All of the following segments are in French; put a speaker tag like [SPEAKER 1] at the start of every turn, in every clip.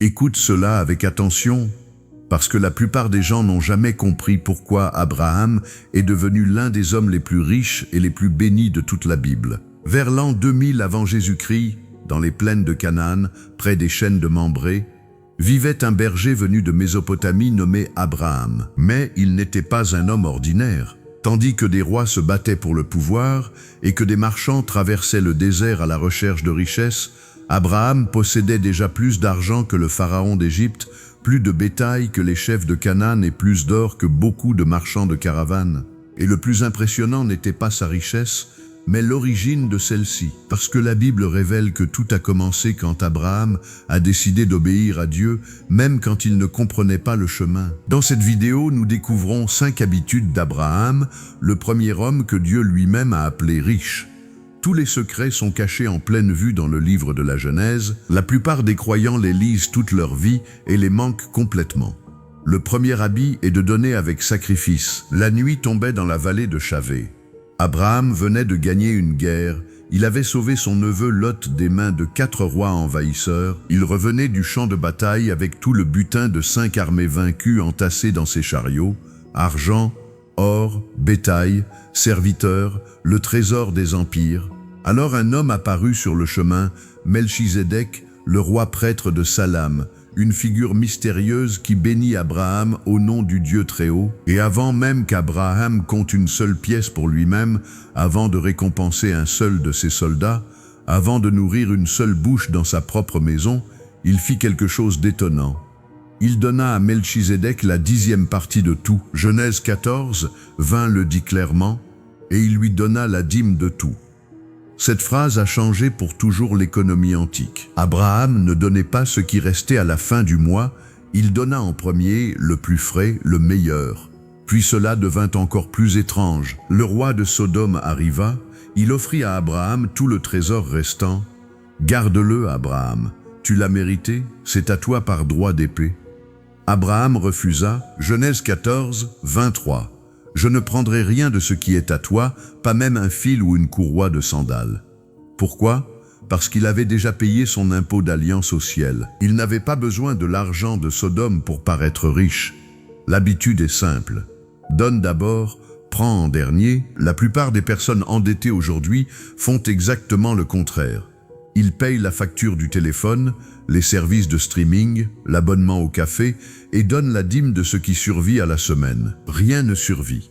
[SPEAKER 1] Écoute cela avec attention, parce que la plupart des gens n'ont jamais compris pourquoi Abraham est devenu l'un des hommes les plus riches et les plus bénis de toute la Bible. Vers l'an 2000 avant Jésus-Christ, dans les plaines de Canaan, près des chênes de Mambré, vivait un berger venu de Mésopotamie nommé Abraham. Mais il n'était pas un homme ordinaire. Tandis que des rois se battaient pour le pouvoir et que des marchands traversaient le désert à la recherche de richesses, Abraham possédait déjà plus d'argent que le pharaon d'Égypte, plus de bétail que les chefs de Canaan et plus d'or que beaucoup de marchands de caravanes. Et le plus impressionnant n'était pas sa richesse, mais l'origine de celle-ci. Parce que la Bible révèle que tout a commencé quand Abraham a décidé d'obéir à Dieu, même quand il ne comprenait pas le chemin. Dans cette vidéo, nous découvrons 5 habitudes d'Abraham, le premier homme que Dieu lui-même a appelé riche. Tous les secrets sont cachés en pleine vue dans le livre de la Genèse. La plupart des croyants les lisent toute leur vie et les manquent complètement. Le premier habit est de donner avec sacrifice. La nuit tombait dans la vallée de Chavé. Abraham venait de gagner une guerre. Il avait sauvé son neveu Lot des mains de 4 rois envahisseurs. Il revenait du champ de bataille avec tout le butin de 5 armées vaincues entassées dans ses chariots, argent, or, bétail, serviteurs, le trésor des empires. Alors un homme apparut sur le chemin, Melchizedek, le roi prêtre de Salam, une figure mystérieuse qui bénit Abraham au nom du Dieu Très-Haut. Et avant même qu'Abraham compte une seule pièce pour lui-même, avant de récompenser un seul de ses soldats, avant de nourrir une seule bouche dans sa propre maison, il fit quelque chose d'étonnant. Il donna à Melchizedek la 10e partie de tout. Genèse 14, 20 le dit clairement, et il lui donna la dîme de tout. Cette phrase a changé pour toujours l'économie antique. Abraham ne donnait pas ce qui restait à la fin du mois, il donna en premier le plus frais, le meilleur. Puis cela devint encore plus étrange. Le roi de Sodome arriva, il offrit à Abraham tout le trésor restant. « Garde-le, Abraham, tu l'as mérité, c'est à toi par droit d'épée. » Abraham refusa, Genèse 14, 23. « Je ne prendrai rien de ce qui est à toi, pas même un fil ou une courroie de sandales. » Pourquoi ? Parce qu'il avait déjà payé son impôt d'alliance au ciel. Il n'avait pas besoin de l'argent de Sodome pour paraître riche. L'habitude est simple. Donne d'abord, prends en dernier. La plupart des personnes endettées aujourd'hui font exactement le contraire. Ils payent la facture du téléphone, les services de streaming, l'abonnement au café et donnent la dîme de ce qui survit à la semaine. Rien ne survit.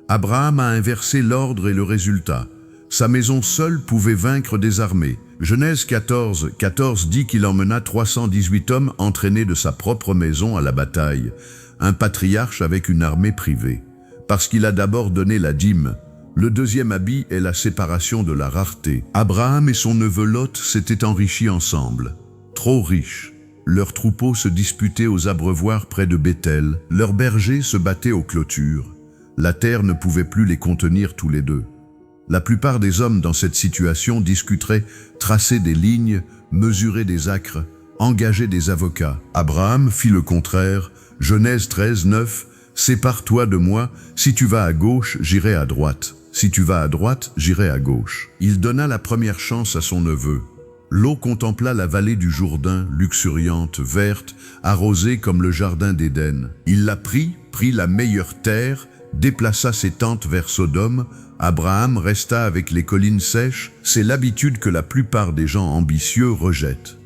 [SPEAKER 1] Abraham a inversé l'ordre et le résultat. Sa maison seule pouvait vaincre des armées. Genèse 14, 14 dit qu'il emmena 318 hommes entraînés de sa propre maison à la bataille, un patriarche avec une armée privée. Parce qu'il a d'abord donné la dîme. Le deuxième habit est la séparation de la rareté. Abraham et son neveu Lot s'étaient enrichis ensemble. Trop riches. Leurs troupeaux se disputaient aux abreuvoirs près de Béthel. Leurs bergers se battaient aux clôtures. La terre ne pouvait plus les contenir tous les deux. La plupart des hommes dans cette situation discuteraient, tracer des lignes, mesurer des acres, engager des avocats. Abraham fit le contraire. Genèse 13, 9. « Sépare-toi de moi, si tu vas à gauche, j'irai à droite. Si tu vas à droite, j'irai à gauche. » Il donna la première chance à son neveu. L'eau contempla la vallée du Jourdain, luxuriante, verte, arrosée comme le jardin d'Éden. Il la prit la meilleure terre, déplaça ses tentes vers Sodome. Abraham resta avec les collines sèches. C'est l'habitude que la plupart des gens ambitieux rejettent.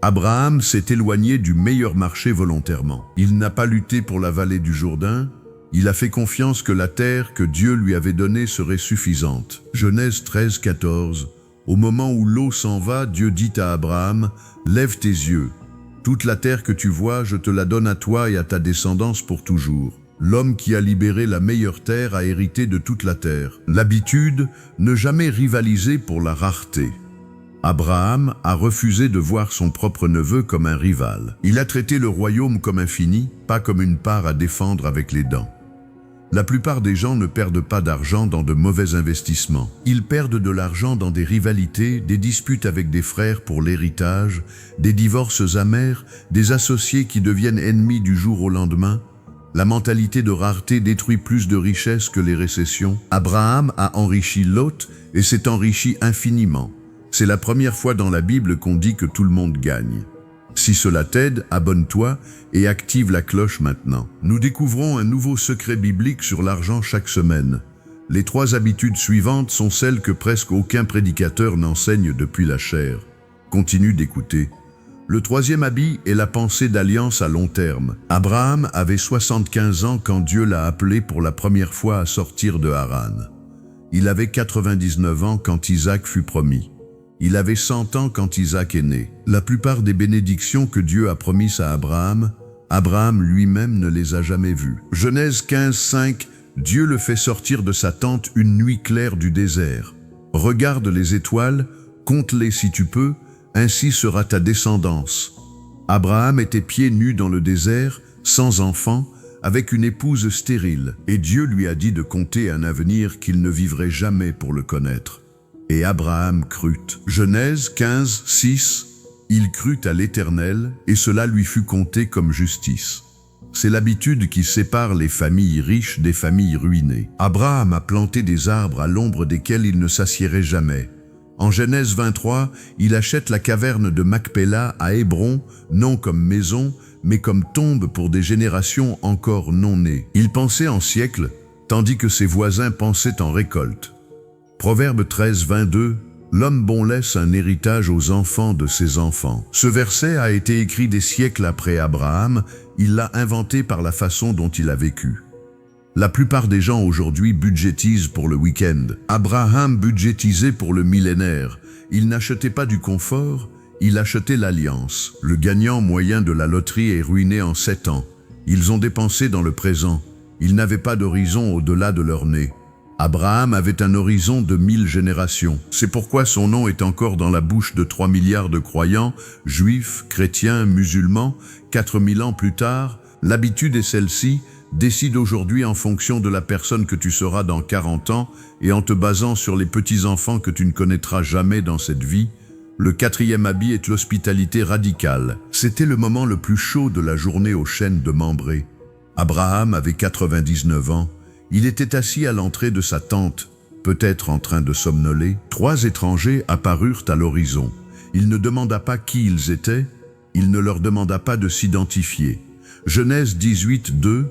[SPEAKER 1] Abraham s'est éloigné du meilleur marché volontairement. Il n'a pas lutté pour la vallée du Jourdain. Il a fait confiance que la terre que Dieu lui avait donnée serait suffisante. Genèse 13, 14. Au moment où l'eau s'en va, Dieu dit à Abraham, « Lève tes yeux. Toute la terre que tu vois, je te la donne à toi et à ta descendance pour toujours. » L'homme qui a libéré la meilleure terre a hérité de toute la terre. L'habitude, ne jamais rivaliser pour la rareté. Abraham a refusé de voir son propre neveu comme un rival. Il a traité le royaume comme infini, pas comme une part à défendre avec les dents. La plupart des gens ne perdent pas d'argent dans de mauvais investissements. Ils perdent de l'argent dans des rivalités, des disputes avec des frères pour l'héritage, des divorces amers, des associés qui deviennent ennemis du jour au lendemain. La mentalité de rareté détruit plus de richesses que les récessions. Abraham a enrichi Lot et s'est enrichi infiniment. C'est la première fois dans la Bible qu'on dit que tout le monde gagne. Si cela t'aide, abonne-toi et active la cloche maintenant. Nous découvrons un nouveau secret biblique sur l'argent chaque semaine. Les 3 habitudes suivantes sont celles que presque aucun prédicateur n'enseigne depuis la chair. Continue d'écouter. Le 3e habit est la pensée d'alliance à long terme. Abraham avait 75 ans quand Dieu l'a appelé pour la première fois à sortir de Haran. Il avait 99 ans quand Isaac fut promis. Il avait 100 ans quand Isaac est né. La plupart des bénédictions que Dieu a promises à Abraham, Abraham lui-même ne les a jamais vues. Genèse 15, 5, Dieu le fait sortir de sa tente une nuit claire du désert. Regarde les étoiles, compte-les si tu peux, ainsi sera ta descendance. Abraham était pieds nus dans le désert, sans enfant, avec une épouse stérile, et Dieu lui a dit de compter un avenir qu'il ne vivrait jamais pour le connaître. Et Abraham crut. Genèse 15, 6, il crut à l'Éternel, et cela lui fut compté comme justice. C'est l'habitude qui sépare les familles riches des familles ruinées. Abraham a planté des arbres à l'ombre desquels il ne s'assiérait jamais. En Genèse 23, il achète la caverne de Macpéla à Hébron, non comme maison, mais comme tombe pour des générations encore non nées. Il pensait en siècles, tandis que ses voisins pensaient en récolte. Proverbe 13, 22, l'homme bon laisse un héritage aux enfants de ses enfants. Ce verset a été écrit des siècles après Abraham, il l'a inventé par la façon dont il a vécu. La plupart des gens aujourd'hui budgétisent pour le week-end. Abraham budgétisait pour le millénaire. Il n'achetait pas du confort, il achetait l'alliance. Le gagnant moyen de la loterie est ruiné en 7 ans. Ils ont dépensé dans le présent. Ils n'avaient pas d'horizon au-delà de leur nez. Abraham avait un horizon de 1000 générations. C'est pourquoi son nom est encore dans la bouche de 3 milliards de croyants, juifs, chrétiens, musulmans. 4000 ans plus tard, l'habitude est celle-ci: décide aujourd'hui en fonction de la personne que tu seras dans 40 ans et en te basant sur les petits-enfants que tu ne connaîtras jamais dans cette vie. Le 4e habit est l'hospitalité radicale. C'était le moment le plus chaud de la journée aux chênes de Mambré. Abraham avait 99 ans. Il était assis à l'entrée de sa tente, peut-être en train de somnoler. 3 étrangers apparurent à l'horizon. Il ne demanda pas qui ils étaient, il ne leur demanda pas de s'identifier. Genèse 18, 2,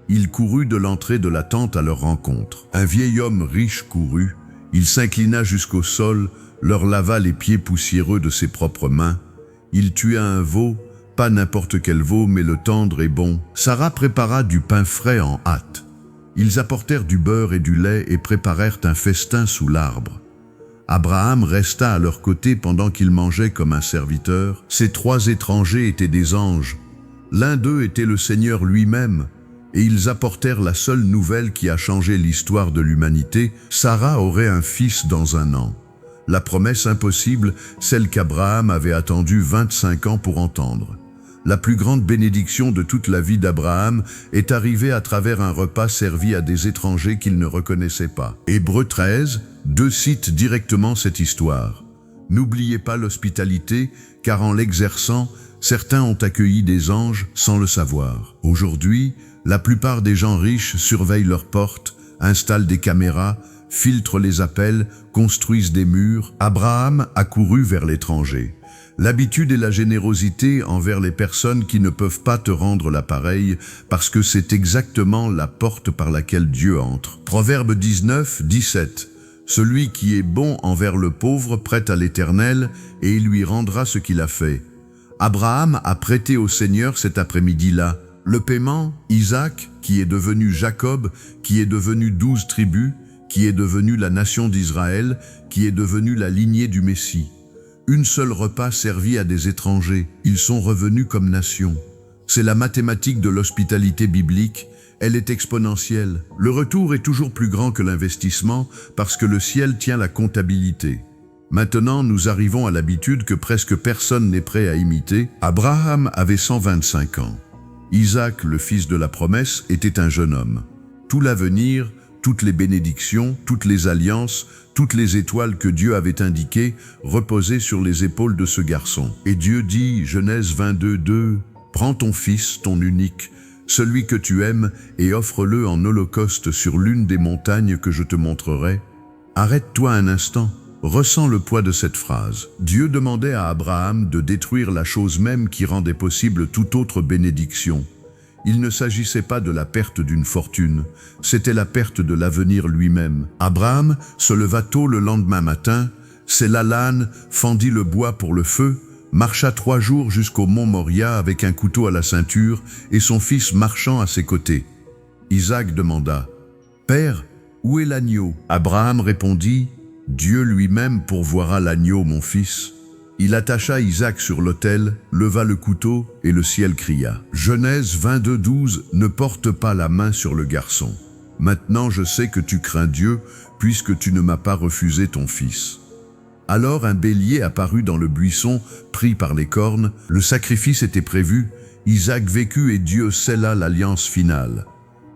[SPEAKER 1] il courut de l'entrée de la tente à leur rencontre. Un vieil homme riche courut, il s'inclina jusqu'au sol, leur lava les pieds poussiéreux de ses propres mains. Il tua un veau, pas n'importe quel veau, mais le tendre et bon. Sarah prépara du pain frais en hâte. Ils apportèrent du beurre et du lait et préparèrent un festin sous l'arbre. Abraham resta à leur côté pendant qu'ils mangeaient comme un serviteur. Ces 3 étrangers étaient des anges. L'un d'eux était le Seigneur lui-même, et ils apportèrent la seule nouvelle qui a changé l'histoire de l'humanité: Sarah aurait un fils dans 1 an. La promesse impossible, celle qu'Abraham avait attendue 25 ans pour entendre. La plus grande bénédiction de toute la vie d'Abraham est arrivée à travers un repas servi à des étrangers qu'il ne reconnaissait pas. Hébreux 13, 2 cite directement cette histoire. N'oubliez pas l'hospitalité, car en l'exerçant, certains ont accueilli des anges sans le savoir. Aujourd'hui, la plupart des gens riches surveillent leurs portes, installent des caméras, filtrent les appels, construisent des murs. Abraham accourut vers l'étranger. L'habitude et la générosité envers les personnes qui ne peuvent pas te rendre l'appareil, parce que c'est exactement la porte par laquelle Dieu entre. Proverbe 19, 17. Celui qui est bon envers le pauvre prête à l'Éternel, et il lui rendra ce qu'il a fait. Abraham a prêté au Seigneur cet après-midi-là. Le paiement, Isaac, qui est devenu Jacob, qui est devenu 12 tribus, qui est devenu la nation d'Israël, qui est devenu la lignée du Messie. Une seule repas servi à des étrangers, ils sont revenus comme nation. C'est la mathématique de l'hospitalité biblique, elle est exponentielle. Le retour est toujours plus grand que l'investissement parce que le ciel tient la comptabilité. Maintenant, nous arrivons à l'habitude que presque personne n'est prêt à imiter. Abraham avait 125 ans. Isaac, le fils de la promesse, était un jeune homme. Tout l'avenir, toutes les bénédictions, toutes les alliances, toutes les étoiles que Dieu avait indiquées reposaient sur les épaules de ce garçon. Et Dieu dit, Genèse 22, 2, « Prends ton fils, ton unique, celui que tu aimes, et offre-le en holocauste sur l'une des montagnes que je te montrerai. » Arrête-toi un instant. Ressens le poids de cette phrase. Dieu demandait à Abraham de détruire la chose même qui rendait possible toute autre bénédiction. Il ne s'agissait pas de la perte d'une fortune, c'était la perte de l'avenir lui-même. Abraham se leva tôt le lendemain matin, sella l'âne, fendit le bois pour le feu, marcha 3 jours jusqu'au mont Moria avec un couteau à la ceinture et son fils marchant à ses côtés. Isaac demanda « Père, où est l'agneau » Abraham répondit « Dieu lui-même pourvoira l'agneau, mon fils. » Il attacha Isaac sur l'autel, leva le couteau et le ciel cria. Genèse 22:12 Ne porte pas la main sur le garçon. Maintenant je sais que tu crains Dieu, puisque tu ne m'as pas refusé ton fils. Alors un bélier apparut dans le buisson, pris par les cornes. Le sacrifice était prévu. Isaac vécut et Dieu scella l'alliance finale.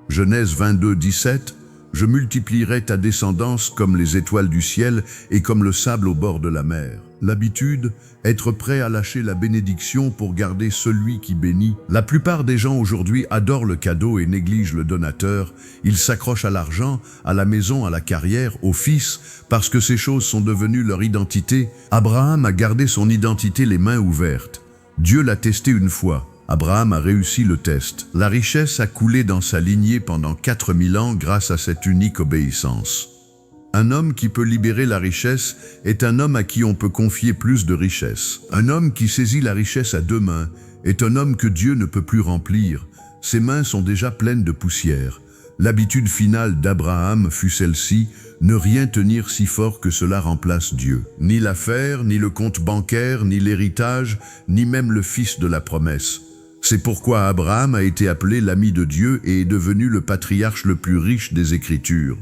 [SPEAKER 1] Genèse 22:17 Je multiplierai ta descendance comme les étoiles du ciel et comme le sable au bord de la mer. L'habitude, être prêt à lâcher la bénédiction pour garder celui qui bénit. La plupart des gens aujourd'hui adorent le cadeau et négligent le donateur. Ils s'accrochent à l'argent, à la maison, à la carrière, au fils, parce que ces choses sont devenues leur identité. Abraham a gardé son identité les mains ouvertes. Dieu l'a testé une fois. Abraham a réussi le test. La richesse a coulé dans sa lignée pendant 4000 ans grâce à cette unique obéissance. Un homme qui peut libérer la richesse est un homme à qui on peut confier plus de richesse. Un homme qui saisit la richesse à 2 mains est un homme que Dieu ne peut plus remplir. Ses mains sont déjà pleines de poussière. L'habitude finale d'Abraham fut celle-ci, ne rien tenir si fort que cela remplace Dieu. Ni l'affaire, ni le compte bancaire, ni l'héritage, ni même le fils de la promesse. C'est pourquoi Abraham a été appelé l'ami de Dieu et est devenu le patriarche le plus riche des Écritures.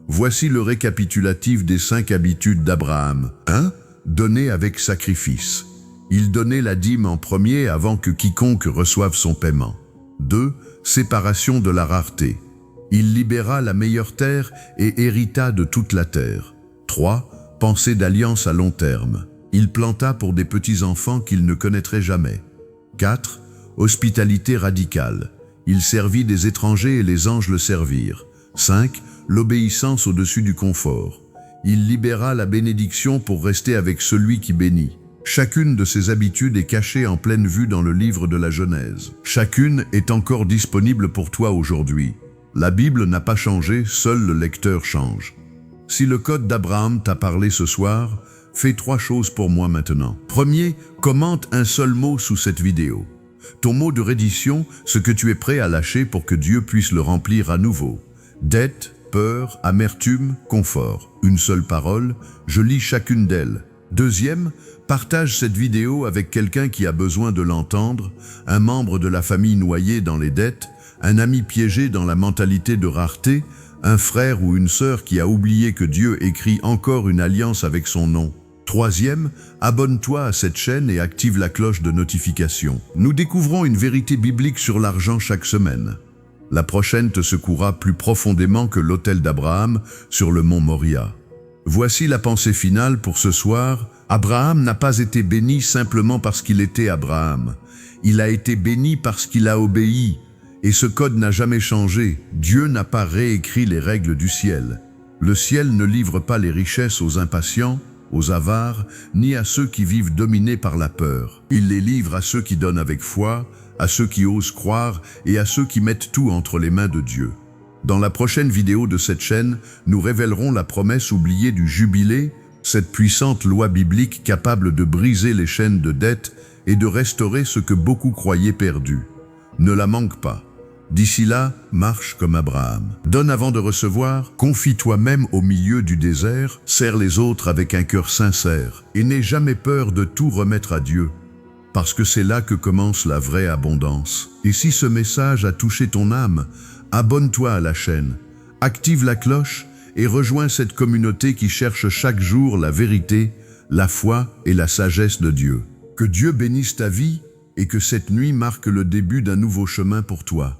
[SPEAKER 1] Voici le récapitulatif des 5 habitudes d'Abraham. 1. Donner avec sacrifice. Il donnait la dîme en premier avant que quiconque reçoive son paiement. 2. Séparation de la rareté. Il libéra la meilleure terre et hérita de toute la terre. 3. Pensée d'alliance à long terme. Il planta pour des petits-enfants qu'il ne connaîtrait jamais. 4. Hospitalité radicale. Il servit des étrangers et les anges le servirent. 5. L'obéissance au-dessus du confort. Il libéra la bénédiction pour rester avec celui qui bénit. Chacune de ces habitudes est cachée en pleine vue dans le livre de la Genèse. Chacune est encore disponible pour toi aujourd'hui. La Bible n'a pas changé, seul le lecteur change. Si le code d'Abraham t'a parlé ce soir, fais 3 choses pour moi maintenant. Premier, commente un seul mot sous cette vidéo. Ton mot de reddition, ce que tu es prêt à lâcher pour que Dieu puisse le remplir à nouveau. Dette, peur, amertume, confort. Une seule parole, je lis chacune d'elles. Deuxième, partage cette vidéo avec quelqu'un qui a besoin de l'entendre, un membre de la famille noyé dans les dettes, un ami piégé dans la mentalité de rareté, un frère ou une sœur qui a oublié que Dieu écrit encore une alliance avec son nom. Troisième, abonne-toi à cette chaîne et active la cloche de notification. Nous découvrons une vérité biblique sur l'argent chaque semaine. La prochaine te secouera plus profondément que l'autel d'Abraham sur le mont Moria. Voici la pensée finale pour ce soir. Abraham n'a pas été béni simplement parce qu'il était Abraham. Il a été béni parce qu'il a obéi. Et ce code n'a jamais changé. Dieu n'a pas réécrit les règles du ciel. Le ciel ne livre pas les richesses aux impatients, aux avares, ni à ceux qui vivent dominés par la peur. Il les livre à ceux qui donnent avec foi, à ceux qui osent croire et à ceux qui mettent tout entre les mains de Dieu. Dans la prochaine vidéo de cette chaîne, nous révélerons la promesse oubliée du jubilé, cette puissante loi biblique capable de briser les chaînes de dette et de restaurer ce que beaucoup croyaient perdu. Ne la manque pas. D'ici là, marche comme Abraham. Donne avant de recevoir, confie toi-même au milieu du désert, sers les autres avec un cœur sincère et n'aie jamais peur de tout remettre à Dieu, parce que c'est là que commence la vraie abondance. Et si ce message a touché ton âme, abonne-toi à la chaîne, active la cloche et rejoins cette communauté qui cherche chaque jour la vérité, la foi et la sagesse de Dieu. Que Dieu bénisse ta vie et que cette nuit marque le début d'un nouveau chemin pour toi.